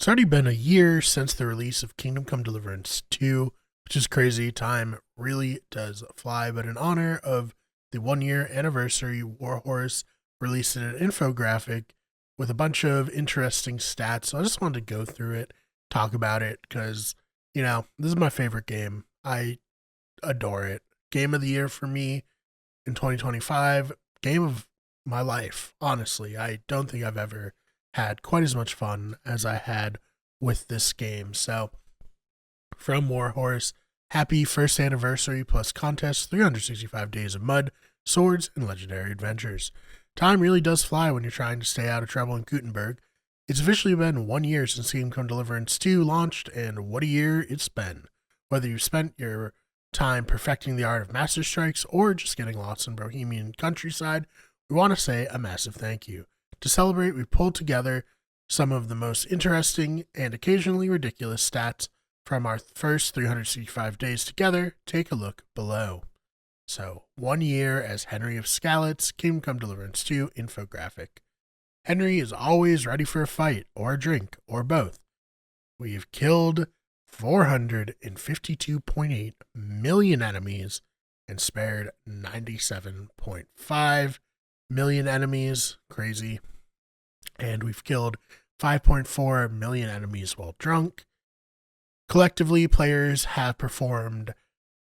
It's already been a year since the release of Kingdom Come Deliverance 2, which is crazy. Time really does fly, but in honor of the 1 year anniversary, Warhorse released an infographic with a bunch of interesting stats. So I just wanted to go through it, talk about it, because, this is my favorite game. I adore it. Game of the year for me in 2025, game of my life, honestly. I don't think I've ever had quite as much fun as I had with this game. So, from Warhorse, happy first anniversary plus contest, 365 days of mud, swords, and legendary adventures. Time really does fly when you're trying to stay out of trouble in Gutenberg. It's officially been 1 year since Kingdom Come Deliverance 2 launched, and what a year it's been. Whether you've spent your time perfecting the art of Master Strikes or just getting lost in Bohemian countryside, we want to say a massive thank you. To celebrate, we pulled together some of the most interesting and occasionally ridiculous stats from our first 365 days together. Take a look below. So, 1 year as Henry of Skalitz, Kingdom Come Deliverance 2 infographic. Henry is always ready for a fight, or a drink, or both. We've killed 452.8 million enemies and spared 97.5 million enemies. Crazy. And we've killed 5.4 million enemies while drunk. Collectively, players have performed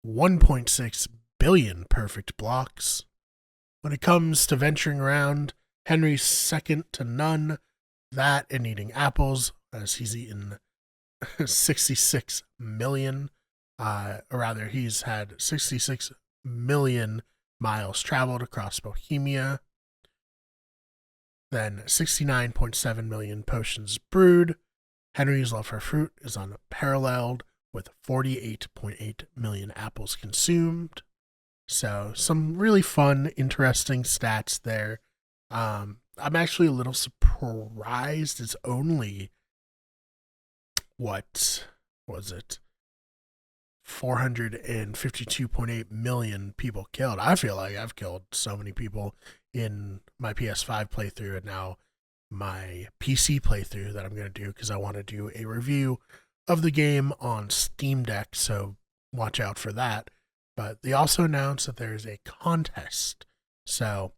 1.6 billion perfect blocks. When it comes to venturing around, Henry's second to none. That and eating apples, as he's eaten 66 million. Or rather, he's had 66 million miles traveled across Bohemia. Then 69.7 million potions brewed. Henry's love for fruit is unparalleled with 48.8 million apples consumed. So some really fun, interesting stats there. I'm actually a little surprised it's only, what was it? 452.8 million people killed. I feel like I've killed so many people in my PS5 playthrough and now my PC playthrough that I'm going to do because I want to do a review of the game on Steam Deck, so watch out for that. But they also announced that there's a contest. So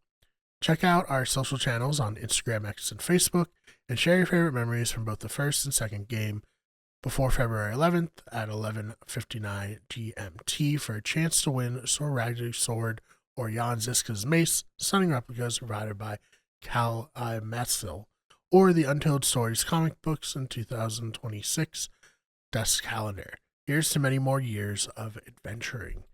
check out our social channels on Instagram, X, and Facebook and share your favorite memories from both the first and second game before February 11th at 11:59 GMT for a chance to win Sor Ragdu's sword or Jan Ziska's mace, stunning replicas provided by Cal Matzil, or the Untold Stories comic books in 2026 desk calendar. Here's to many more years of adventuring.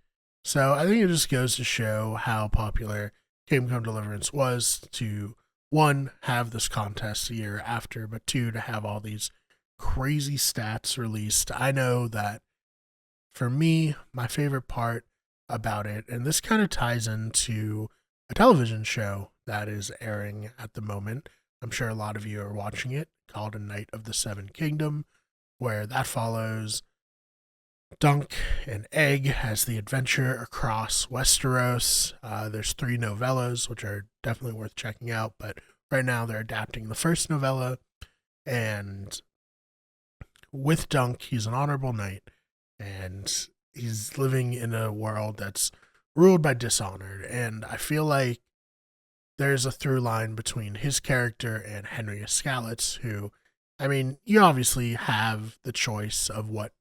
So I think it just goes to show how popular Kingdom Come Deliverance was to, one, have this contest a year after, but two, to have all these crazy stats released. I know that for me, my favorite part about it, and this kind of ties into a television show that is airing at the moment. I'm sure a lot of you are watching it, called A Knight of the Seven Kingdom, where that follows Dunk and Egg as the adventure across Westeros. There's 3 novellas, which are definitely worth checking out, but right now they're adapting the first novella, and with Dunk, he's an honorable knight, and he's living in a world that's ruled by dishonor. And I feel like there's a through line between his character and Henry Skalitz, who, I mean, you obviously have the choice of what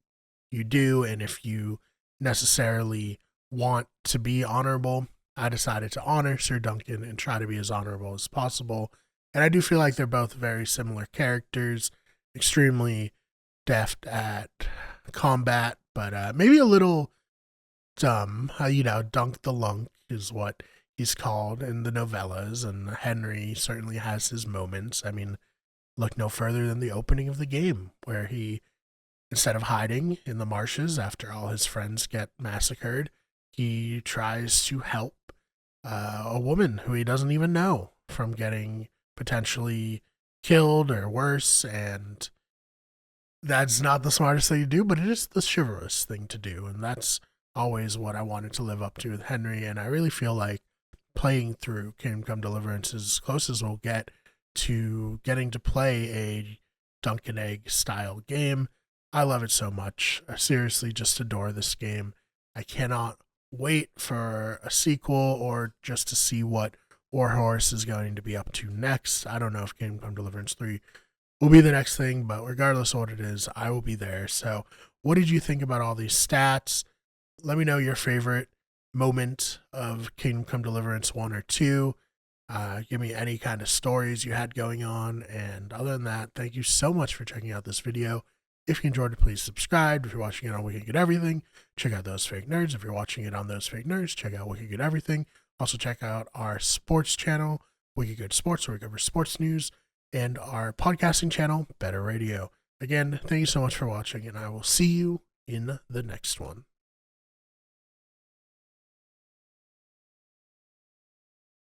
you do and if you necessarily want to be honorable. I decided to honor Sir Duncan and try to be as honorable as possible. And I do feel like they're both very similar characters, extremely deft at combat, but maybe a little dumb. Dunk the Lunk is what he's called in the novellas, and Henry certainly has his moments. I mean, look no further than the opening of the game, where he, instead of hiding in the marshes after all his friends get massacred, he tries to help a woman who he doesn't even know from getting potentially killed or worse. And that's not the smartest thing to do, but it is the chivalrous thing to do. And that's always what I wanted to live up to with Henry. And I really feel like playing through Kingdom Come Deliverance is as close as we'll get to getting to play a dunk and egg style game. I love it so much. I seriously just adore this game. I cannot wait for a sequel or just to see what Warhorse is going to be up to next. I don't know if Kingdom Come Deliverance 3 will be the next thing, but regardless of what it is, I will be there. So, what did you think about all these stats? Let me know your favorite moment of Kingdom Come Deliverance 1 or 2. Give me any kind of stories you had going on. And other than that, thank you so much for checking out this video. If you enjoyed it, please subscribe. If you're watching it on Wicked Good Everything, check out Those Fake Nerds. If you're watching it on Those Fake Nerds, check out Wicked Good Everything. Also, check out our sports channel, Wicked Good Sports, where we cover sports news, and our podcasting channel, Better Radio. Again, thank you so much for watching, and I will see you in the next one.